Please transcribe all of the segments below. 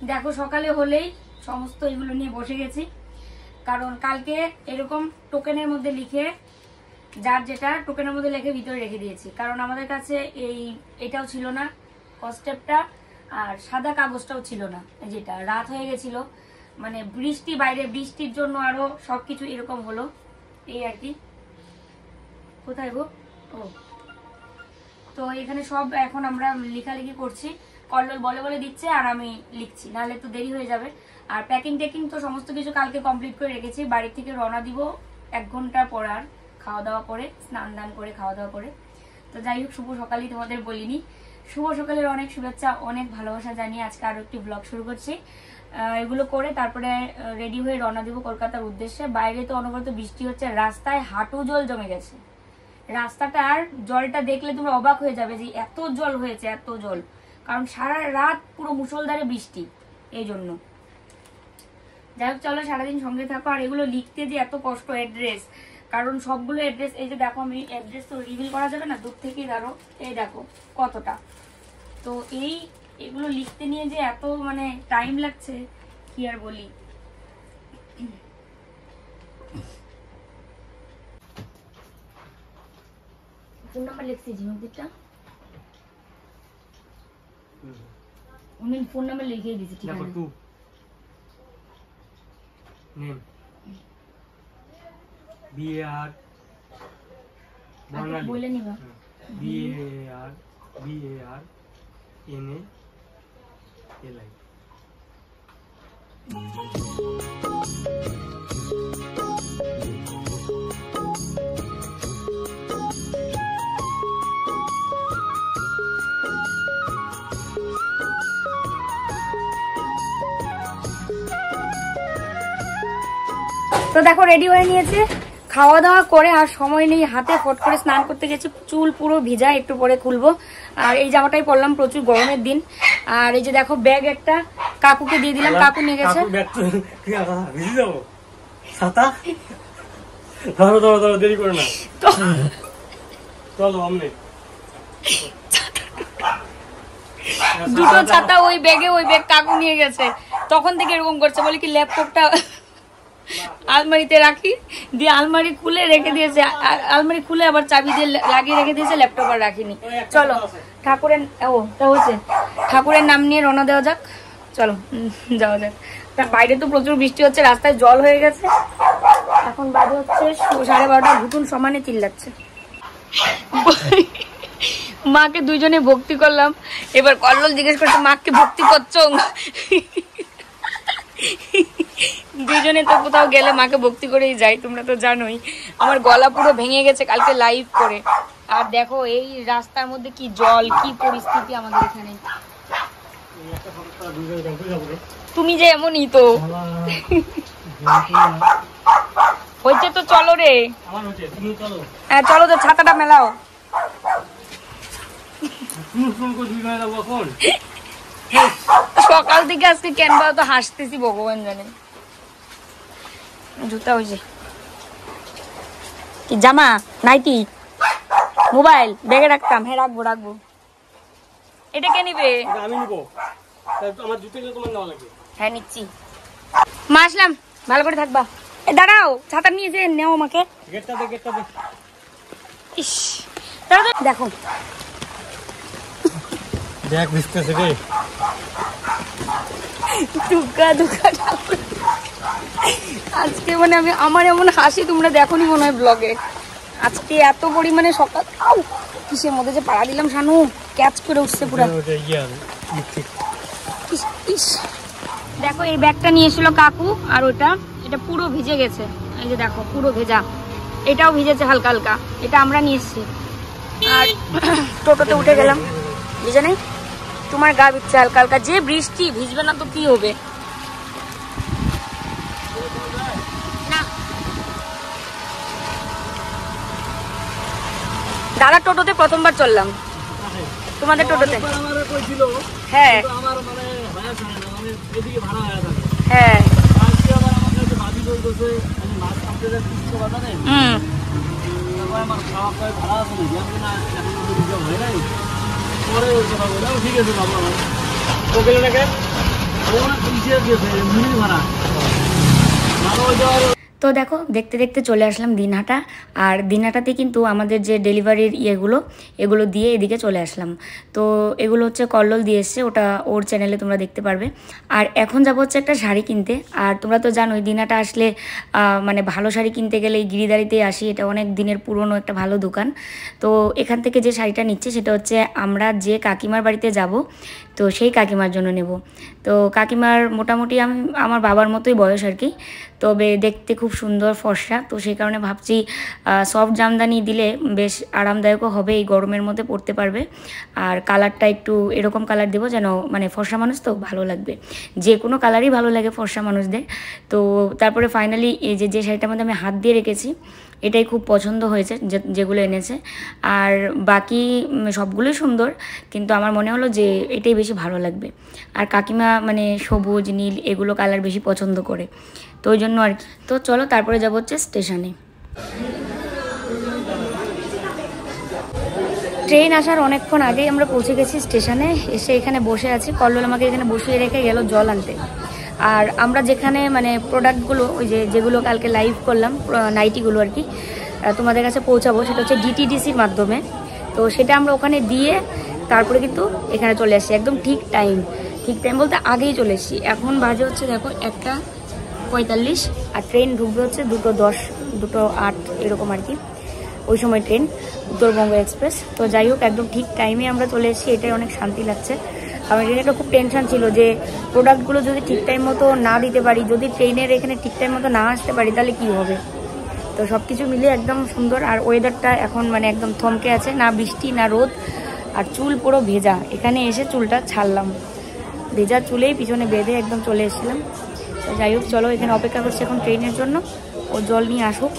দেখো সকালে হলেই সমস্ত এগুলো নিয়ে বসে গেছি, কারণ কালকে এরকম টোকেনের মধ্যে লিখে, যার যেটা টোকেনের মধ্যে লিখে ভিতরে রেখে দিয়েছি, কারণ আমাদের কাছে এটাও ছিল না কস্টেপটা, আর সাদা কাগজটাও ছিল না, যেটা রাত হয়ে গেছিল, মানে বৃষ্টি, বাইরে বৃষ্টির জন্য আরো সবকিছু এরকম হলো, এই আর কি। কোথায় গো? ও, তো এখানে সব এখন আমরা লেখালেখি করছি, কল্লোল বলে বলে দিচ্ছে আর আমি লিখছি, নাহলে তো দেরি হয়ে যাবে। আর প্যাকিং টেকিং তো সমস্ত কিছু কালকে কমপ্লিট করে রেখেছি, বাড়ি থেকে রওনা দিব 1 ঘন্টা পর, আর খাওয়া দাওয়া করে, স্নান দান করে, খাওয়া দাওয়া করে। তো যাই হোক, শুভ সকালই তোমাদের বলিনি, শুভ সকালের অনেক শুভেচ্ছা, অনেক ভালোবাসা জানিয়ে আজকে আরো একটি ব্লগ শুরু করছি। এগুলো করে তারপরে রেডি হয়ে রওনা দিব কলকাতার উদ্দেশ্যে। বাইরে তো অনবরত বৃষ্টি হচ্ছে, রাস্তায় হাঁটু জল জমে গেছে, রাস্তাটার জলটা দেখলে তুমি অবাক হয়ে যাবে যে এত জল হয়েছে, এত জল, কারণ সারা রাত পুরো মুষলধারে বৃষ্টি, এই জন্য। যাই হোক, চলো সারাদিন সঙ্গে থাকো। আর এগুলো লিখতে যে এত কষ্ট, অ্যাড্রেস, কারণ সবগুলো অ্যাড্রেস, এই যে দেখো আমি অ্যাড্রেস তো রিভিল করা যাবে না, দূর থেকেই ধরো, এই দেখো কতটা, তো এগুলো লিখতে নিয়ে যে এত মানে টাইম লাগছে কি আর বলি। ফোন নাম্বার লিখছি ঝিনুকদিটা, উনি ফোন নাম্বার লিখে দিয়েছি, ঠিক আছে। নেম বিআর বর্ণালী, বলে নিবা, বিআর এনএ এলআই। তো দেখো রেডি হয়ে নিয়েছে, খাওয়া দাওয়া করে আর সময় নেই হাতে, ফট করে স্নান করতে গেছি, চুল পুরো ভিজা, একটু পরে খুলবো। আর এই জামাটাই পরলাম, প্রচুর গরমের দিন। আর এই যে দেখো ব্যাগ একটা কাকুকে দিয়ে দিলাম, কাকু নিয়ে গেছে। দেরি করে না, দুটো ছাতা ওই ব্যাগে, ওই ব্যাগ কাকু নিয়ে গেছে, তখন থেকে এরকম করছে, বলে কি ল্যাপটপটা আলমারিতে রাখি, দিয়ে আলমারি খুলে রেখে দিয়েছে, আলমারি খুলে আবার চাবি দিয়ে লাগিয়ে রেখে দিয়েছে, ল্যাপটপ আর রাখিনি। চলো ঠাকুরের, হচ্ছে ঠাকুরের নাম নিয়ে রওনা দেওয়া যাক, চলো যাওয়া যাক। বাইরে তো প্রচুর বৃষ্টি হচ্ছে, রাস্তায় জল হয়ে গেছে, এখন বাজে হচ্ছে 12:30, ভুটুন সমানে চিল্লাচ্ছে। মাকে দুইজনে ভক্তি করলাম, এবার কল্লোল জিজ্ঞেস করছে মাকে ভক্তি করছো? দুইজনে তো কোথাও গেলে মাকে ভক্তি করেই যাই, তোমরা তো জানোই। আমার গলা পুরো ভেঙে গেছে কালকে লাইভ করে, আর দেখো এই রাস্তার মধ্যে কি জল, কি পরিস্থিতি আমাদের এখানে। তুমি যে এমনই তো হচ্ছে, তো চলো রে, হ্যাঁ চলো, তো ছাতাটা মেলাও। সকাল থেকে আজকে কেন বা তো হাসতেছি ভগবান জানে। জুতা হয়েছে কি, জামা নাইটি, মোবাইল ব্যাগে রাখতাম, হ্যাঁ রাখবো রাখবো। এটা কে নিবে? আমি নিবো, আমার জুতোগুলো তোমার নেওয়া লাগবে। হ্যাঁ নিচ্ছি, মা আসলাম, ভালো করে থাকবা। দাঁড়াও, ছাতা নিয়ে যে নেও আমাকে, গেটটা দে, গেটটা দে। ইস দাঁড়াও, দেখো দেখ ভিজতেছে রে, দুঃখা দুঃখা। আজকে মানে আমি, আমার এমন হাসি তোমরা দেখোনি মনে হয় ব্লগে, আজকে এত পরিমাণে সকাল, কিসের মধ্যে যে পাড়া দিলাম, শানু ক্যাচ করে উঠছে পুরো। দেখো এই ব্যাগটা নিয়ে এসেছিল কাকু, আর ওটা, এটা পুরো ভিজে গেছে, এই যে দেখো পুরো ভেজা, এটাও ভিজেছে হালকা হালকা, এটা আমরা নিয়ে এসেছি। আর টোটোতে উঠে গেলাম, ভিজে নেই, তোমার গা ভিজছে হালকা হালকা, যে বৃষ্টি ভিজবে না তো কি হবে। দাদা টোটোতে প্রথমবার চললাম, তোমাদের টোটোতে। হ্যাঁ হ্যাঁ, তো দেখো দেখতে দেখতে চলে আসলাম দিনহাটা। আর দিনহাটাতে কিন্তু আমাদের যে ডেলিভারির এগুলো দিয়ে এদিকে চলে আসলাম। তো এগুলো হচ্ছে কল্লোল দিয়ে এসছে, ওটা ওর চ্যানেলে তোমরা দেখতে পারবে। আর এখন যাবো হচ্ছে একটা শাড়ি কিনতে। আর তোমরা তো জানোই দিনহাটা আসলে মানে ভালো শাড়ি কিনতে গেলে এই গিরিদারিতেই আসি, এটা অনেক দিনের পুরনো একটা ভালো দোকান। তো এখান থেকে যে শাড়িটা নিচ্ছে সেটা হচ্ছে আমরা যে কাকিমার বাড়িতে যাব, তো সেই কাকিমার জন্য নেব। তো কাকিমার মোটামুটি আমার বাবার মতোই বয়স আর কি, তবে দেখতে খুব সুন্দর ফর্সা। তো সেই কারণে ভাবছি সফট জামদানি দিলে বেশ আরামদায়কও হবে, এই গরমের মধ্যে পরতে পারবে। আর কালারটা একটু এরকম কালার দেবো যেন মানে ফর্সা মানুষ তো ভালো লাগবে, যে কোনো কালারই ভালো লাগে ফর্সা মানুষদের। তো তারপরে ফাইনালি এই যে শাড়িটার মধ্যে আমি হাত দিয়ে রেখেছি এটাই খুব পছন্দ হয়েছে যেগুলো এনেছে। আর বাকি সবগুলোই সুন্দর, কিন্তু আমার মনে হলো যে এটাই বেশি ভালো লাগবে। আর কাকিমা মানে সবুজ নীল এগুলো কালার বেশি পছন্দ করে, তো ওই জন্য আর কি। তো চলো তারপরে যাবো হচ্ছে স্টেশনে। ট্রেন আসার অনেকক্ষণ আগেই আমরা পৌঁছে গেছি স্টেশনে। এসে এখানে বসে আছি, কল্লোল আমাকে এখানে বসিয়ে রেখে গেল জল আনতে। আর আমরা যেখানে মানে প্রোডাক্টগুলো ওই যেগুলো কালকে লাইভ করলাম নাইটিগুলো আর কি তোমাদের কাছে পৌঁছাবো, সেটা হচ্ছে ডিটিডিসির মাধ্যমে। তো সেটা আমরা ওখানে দিয়ে তারপরে কিন্তু এখানে চলে আসছি একদম ঠিক টাইম বলতে আগেই চলে এসেছি। এখন বাজে হচ্ছে দেখো 1:45, আর ট্রেন ঢুকবে হচ্ছে 2:10 2:08 এরকম আর কি, ওই সময় ট্রেন উত্তরবঙ্গ এক্সপ্রেস। তো যাই হোক একদম ঠিক টাইমে আমরা চলে এসেছি, এটাই অনেক শান্তি লাগছে। আমার এটা খুব টেনশন ছিল যে প্রোডাক্টগুলো যদি ঠিক টাইম মতো না দিতে পারি, যদি ট্রেনের এখানে ঠিক টাইম মতো না আসতে পারি তাহলে কি হবে। তো সব কিছু মিলিয়ে একদম সুন্দর। আর ওয়েদারটা এখন মানে একদম থমকে আছে, না বৃষ্টি না রোদ, আর চুল পুরো ভেজা। এখানে এসে চুলটা ছাড়লাম, ভেজা চুলেই পিছনে বেঁধে একদম চলে এসেছিলাম। তো যাই হোক চলো, এখানে অপেক্ষা করছি এখন ট্রেনের জন্য, ও জল নিয়ে আসুক,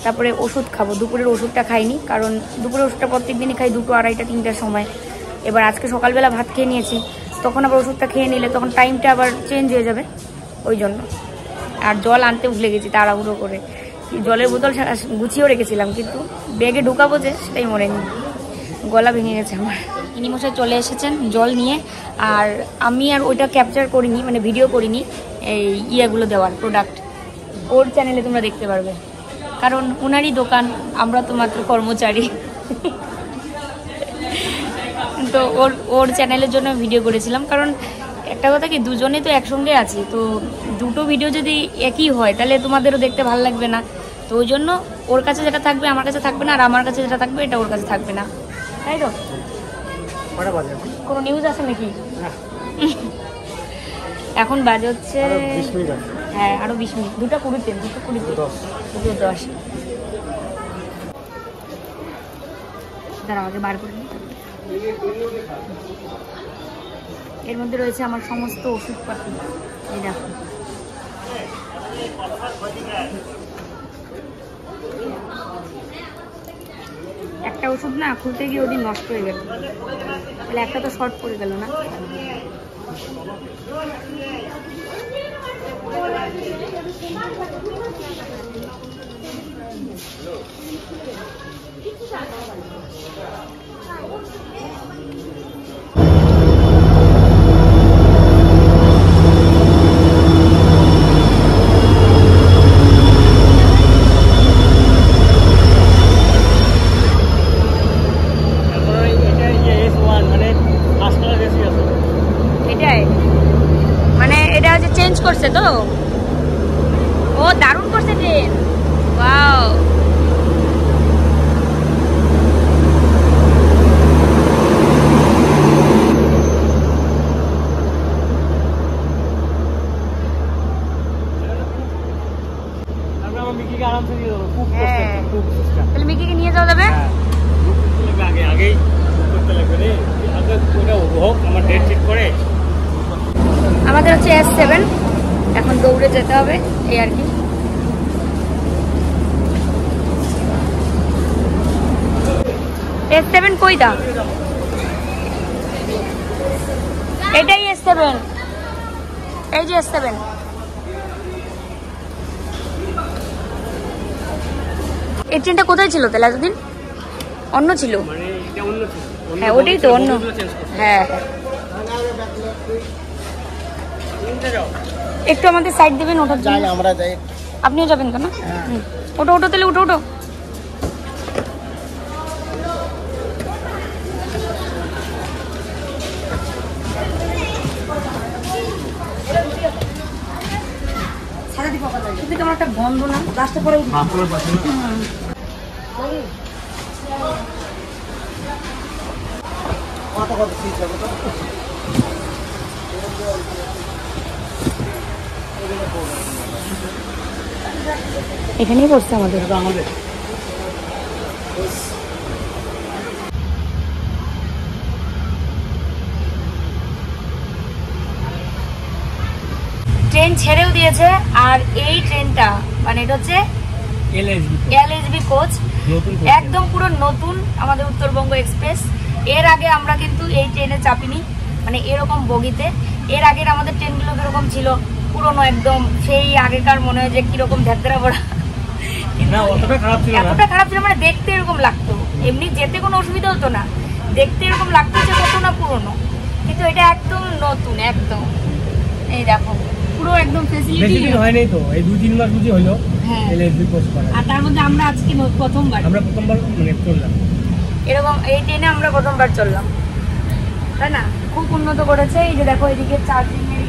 তারপরে ওষুধ খাবো। দুপুরের ওষুধটা খাইনি, কারণ দুপুরের ওষুধটা প্রত্যেক দিনই খাই 2, 2:30, 3টার সময়। এবার আজকে সকালবেলা ভাত খেয়ে নিয়েছি, তখন আবার ওষুধটা খেয়ে নিলে তখন টাইমটা আবার চেঞ্জ হয়ে যাবে, ওই জন্য। আর জল আনতে ভুলে গেছি তাড়াহুড়ো করে, জলের বোতল গুছিয়েও রেখেছিলাম, কিন্তু ব্যাগে ঢুকাবো যে সেটাই মনে নেই, গলা ভেঙে গেছে আমার। ইনিমশাই চলে এসেছেন জল নিয়ে। আর আমি আর ওইটা ক্যাপচার করিনি, মানে ভিডিও করিনি এই ইয়েগুলো দেওয়ার প্রোডাক্ট, ওর চ্যানেলে তোমরা দেখতে পারবে, কারণ ওনারই দোকান, আমরা তো মাত্র কর্মচারী। তো ওর চ্যানেলের জন্য ভিডিও করেছিলাম, কারণ একটা কথা কি দুজনে তো একসঙ্গে আছি, তো দুটো ভিডিও যদি একই হয় তাহলে তোমাদেরও দেখতে ভালো লাগবে না। তো ওই জন্য ওর কাছে যেটা থাকবে আমার কাছে থাকবে না, আর আমার কাছে যেটা থাকবে এটা ওর কাছে থাকবে না, তাই তো? কোনো নিউজ আছে নাকি? এখন বাজে হচ্ছে হ্যাঁ আরো 20 মিনিট, 2:20, 2:10। দাঁড়াও আগে বার করে নিই। এর মধ্যে রয়েছে আমার সমস্ত ওষুধপাতি, এই দেখো। একটা ওষুধ না খুলতে গিয়ে ওদিন নষ্ট হয়ে গেল, তাহলে একটা তো শর্ট পড়ে গেল না। করছে তো, ও দারুণ করছে ট্রেন, ওয়াও। তাহলে মিকিকে নিয়ে যাওয়া যাবে। আমাদের হচ্ছে S7, এখন দৌড়ে যেতে হবে এই আর কি। S7 কই দা? এটাই S7, এই যে S7। এই ট্রেনটা কোথায় ছিল তাহলে এতদিন? অন্য ছিল, হ্যাঁ ওটাই তো অন্য, হ্যাঁ। একটু আমাদের সাইড দেবেন ওঠার জন্য। যাই আমরা যাই। আপনিও যাবেন তো না? ওটো ওটো তাহলে ওটো ওটো। কেমন একটা গন্ধ না লাস্টে পরে এখানেই পড়ছে আমাদের। ট্রেন ছেড়েও দিয়েছে আর এই ট্রেনটা মানে এটা হচ্ছে এলএসবি কোচ, একদম পুরো নতুন আমাদের উত্তরবঙ্গ এক্সপ্রেস। এর আগে আমরা কিন্তু এই ট্রেনে চাপিনি, মানে এরকম বগিতে। এর আগের আমাদের ট্রেনগুলো কিরকম ছিল, পুরোনো একদম সেই আগেকার, মনে হয় যে কিরকম ধ্যাকড়া পড়া, এতটা খারাপ ছিল মানে দেখতে এরকম লাগতো। এমনি যেতে কোনো অসুবিধা হতো না, দেখতে এরকম লাগতো যে কত না পুরোনো, কিন্তু এটা একদম নতুন একদম। এই দেখো পুরো একদম ফ্যাসিলিটি হয়নি তো, এই 2-3 মাস বুঝি হলো এলএসবি কোর্স করা। আর তার মধ্যে আমরা আজকে প্রথমবার মানে চললাম এরকম এই ট্রেনে, আমরা প্রথমবার চললাম, তাই না? খুব উন্নত করেছে। এই যে দেখো এদিকে চার্জিং এর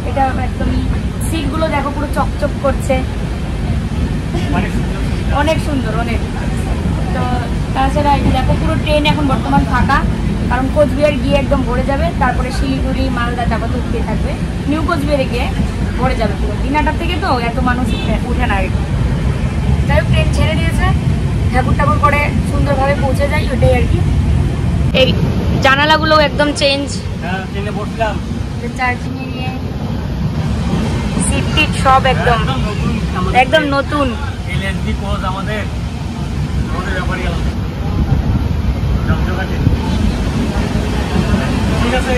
এটা একদমই, সিটগুলো দেখো পুরো চকচক করছে, অনেক সুন্দর অনেক। তো তাছাড়া এই যে দেখো পুরো ট্রেন এখন বর্তমান ফাঁকা, কারণ কোচবিহার গিয়ে একদম ভরে যাবে, তারপরে শিলিগুড়ি মালদা তারপর উঠতে থাকবে, নিউ কোচবিহারে গিয়ে ভরে যাবে পুরো। দিনাটার থেকে তো এত মানুষ উঠে না। যাই হোক ট্রেন ছেড়ে দিয়েছে, ঠাকুর ঠাকুর করে সুন্দরভাবে পৌঁছে যাই, ওটাই আর কি। এই জানালাগুলো একদম চেঞ্জ, চার্জিং এ গিয়ে সিট টিট সব একদম একদম নতুন। এলএসবি কোর্স আমাদের ঠিক আছে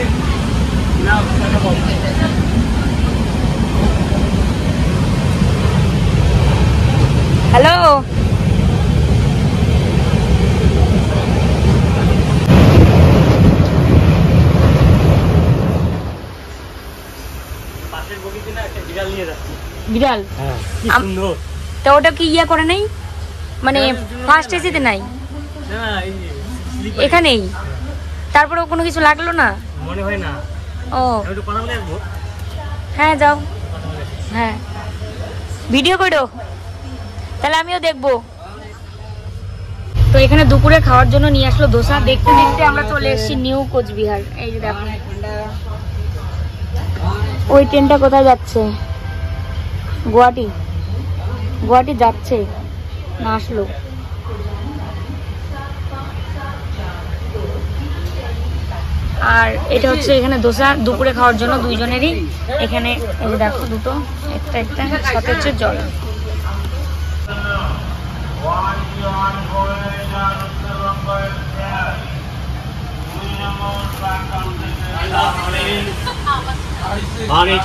না? হ্যালো, বিড়াল? তা ওটা কি ইয়া করে নাই, মানে ফার্স্ট এসিতে নাই এখানেই? তারপরেও কোনো কিছু লাগলো না মনে হয় না? ও হ্যাঁ যাও, হ্যাঁ ভিডিও করো তাহলে আমিও দেখবো। তো এখানে দুপুরে খাওয়ার জন্য নিয়ে আসলো ধোসা। দেখতে দেখতে আমরা চলে এসেছি নিউ কোচবিহার। এই যে দেখো ওই ট্রেনটা কোথায় যাচ্ছে, গুয়াহাটি যাচ্ছে না, আসলো। আর এটা হচ্ছে এখানে ধোসা দুপুরে খাওয়ার জন্য দুইজনেরই। এখানে এই যে দেখো দুটো, একটা সাথে হচ্ছে জল।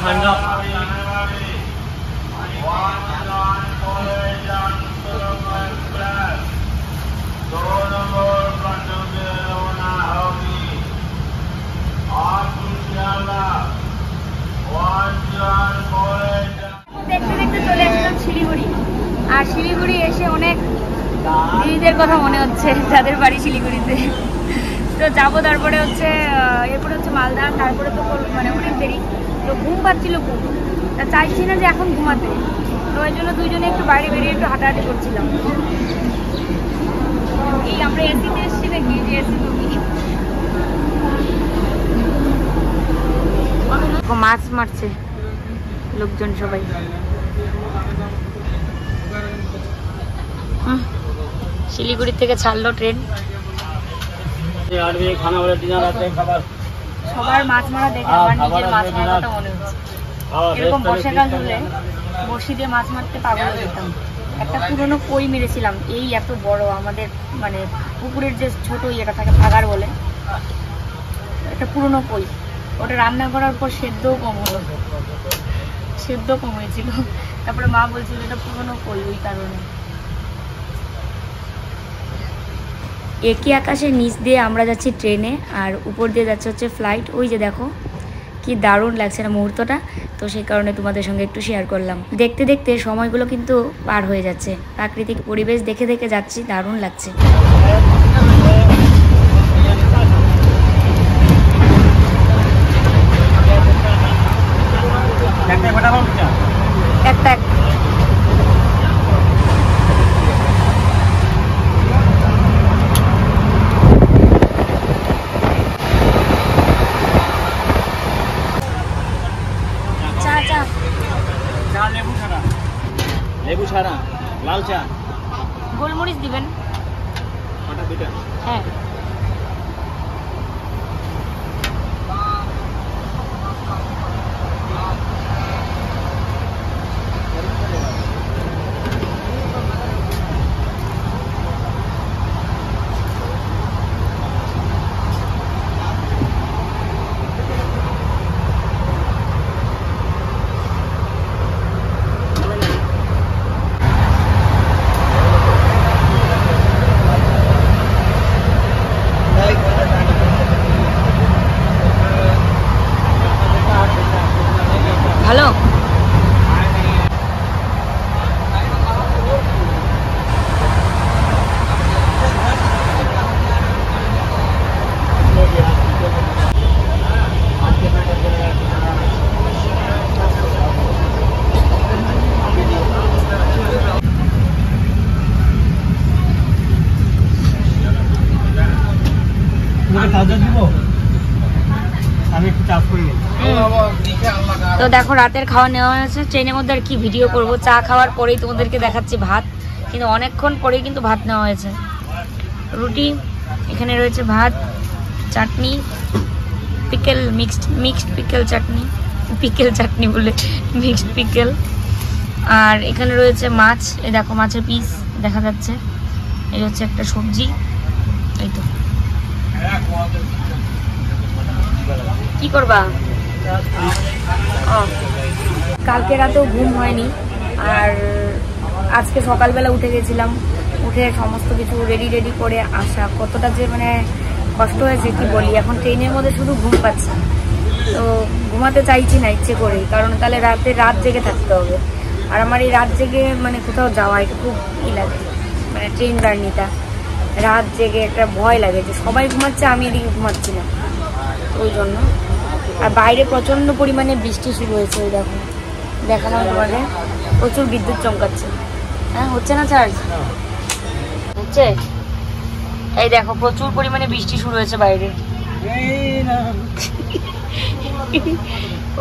ঠান্ডা দেখতে দেখতে চলে আসলাম শিলিগুড়ি। আর শিলিগুড়ি এসে অনেক দিদিদের কথা মনে হচ্ছে, যাদের বাড়ি শিলিগুড়িতে। তো যাবো, তারপরে হচ্ছে এরপরে হচ্ছে মালদা, তারপরে তো মানে অনেক দেরি। তো ঘুম পাচ্ছিল খুব, তা চাইছি না যে এখন ঘুমাতে। তো ওই জন্য দুইজনে একটু বাইরে বেরিয়ে একটু হাঁটাহাঁটি করছিলাম। এই আমরা এসিতে এসছি নাকি, যে এসি মাছ মারছে লোকজন সবাই। শিলিগুড়ি থেকে ছাড়লো ট্রেন। সবার মাছ মারা দেখে আমার নিজের মাছ মারাটা মনে হচ্ছে। এরকম বর্ষাকাল হলে বড়শি দিয়ে মাছ মারতে পাগল হয়ে যেতাম। একটা পুরনো কই মেরেছিলাম, এই এত বড়, আমাদের মানে পুকুরের যে ছোট ইয়েটা থাকে ভাগার বলে, একটা পুরনো কই। ওটা রান্না করার পর সেদ্ধও কম হলো, সেদ্ধ কম হয়েছিল। তারপরে মা বলছিল এটা পুরনো কই, ওই কারণে। একই আকাশের নিচ দিয়ে আমরা যাচ্ছি ট্রেনে, আর উপর দিয়ে যাচ্ছে হচ্ছে ফ্লাইট। ওই যে দেখো কি দারুণ লাগছে না মুহূর্তটা, তো সেই কারণে তোমাদের সঙ্গে একটু শেয়ার করলাম। দেখতে দেখতে সময়গুলো কিন্তু পার হয়ে যাচ্ছে, প্রাকৃতিক পরিবেশ দেখে দেখে যাচ্ছি, দারুণ লাগছে। একটা লেবু ছাড়া লাল চা, গোলমরিচ দিবেন। হ্যাঁ ভালো। তো দেখো রাতের খাওয়া নেওয়া হয়েছে ট্রেনের মধ্যে, আর কি ভিডিও করব। চা খাওয়ার পরেই তোমাদেরকে দেখাচ্ছি ভাত, কিন্তু অনেকক্ষণ পরেই কিন্তু ভাত নেওয়া হয়েছে। রুটি, এখানে রয়েছে ভাত, চাটনি, পিকেল, মিক্সড পিকেল চাটনি, পিকেল চাটনি বলে মিক্সড পিকেল, আর এখানে রয়েছে মাছ। এই দেখো মাছের পিস দেখা যাচ্ছে। এই হচ্ছে একটা সবজি। এই তো কি করবা? কালকে রাতেও ঘুম হয়নি, আর আজকে সকালবেলা উঠে গেছিলাম, উঠে সমস্ত কিছু রেডি করে আসা কতটা যে মানে কষ্ট হয়েছে কি বলি। এখন ট্রেনের মধ্যে শুধু ঘুম পাচ্ছি, তো ঘুমাতে চাইছি না ইচ্ছে করেই, কারণ তাহলে রাত জেগে থাকতে হবে। আর আমার এই রাত জেগে মানে কোথাও যাওয়া এটা খুব ই লাগে, মানে ট্রেন জার্নিটা রাত জেগে একটা ভয় লাগে যে সবাই ঘুমাচ্ছে আমি এদিকে ঘুমাচ্ছি না, ওই জন্য। আর বাইরে প্রচন্ড পরিমাণে বৃষ্টি শুরু হয়েছে। ওই দেখো দেখালাম তোমাদের, প্রচুর বিদ্যুৎ চমকাচ্ছে। হ্যাঁ হচ্ছে না চার্জ? হচ্ছে। এই দেখো প্রচুর পরিমাণে বৃষ্টি শুরু হয়েছে বাইরে।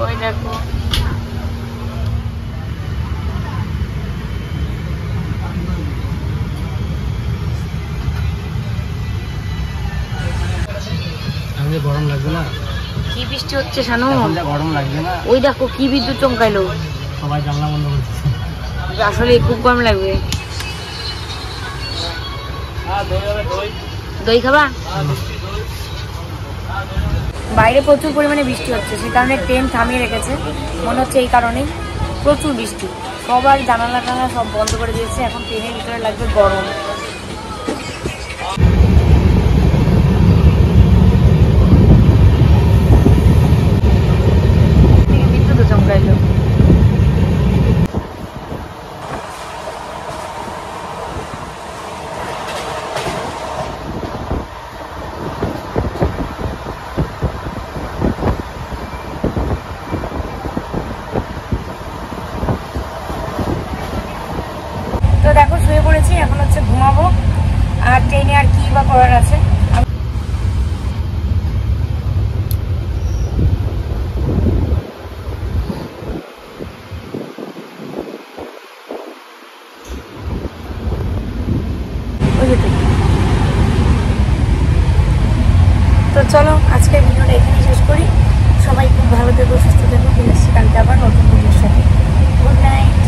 ওই দেখো গরম লাগবে না? কি বৃষ্টি হচ্ছে শানু? গরম লাগবে না? ওই দেখো কি বিদ্যুৎ চমকাইলো। সবাই জানলা বন্ধ করছে, আসলে খুব গরম লাগবে। দই খাবা? বাইরে প্রচুর পরিমাণে বৃষ্টি হচ্ছে, সে কারণে ট্রেন থামিয়ে রেখেছে মনে হচ্ছে। এই কারণেই প্রচুর বৃষ্টি, সবার জানালা টানা সব বন্ধ করে দিয়েছে। এখন ট্রেনের ভিতরে লাগবে গরম। বিদ্যুৎ চমকাইলো। তো দেখো শুয়ে পড়েছি, এখন হচ্ছে ঘুমাবো। আর ট্রেনে আর কি বা করার আছে। তো চলো আজকের ভিডিওটা এখানে শেষ করি। সবাই খুব ভালো থেকো, সুস্থ থেকো। ফিরে আসছি কালকে আবার নতুন ভিডিওর সাথে। Good night.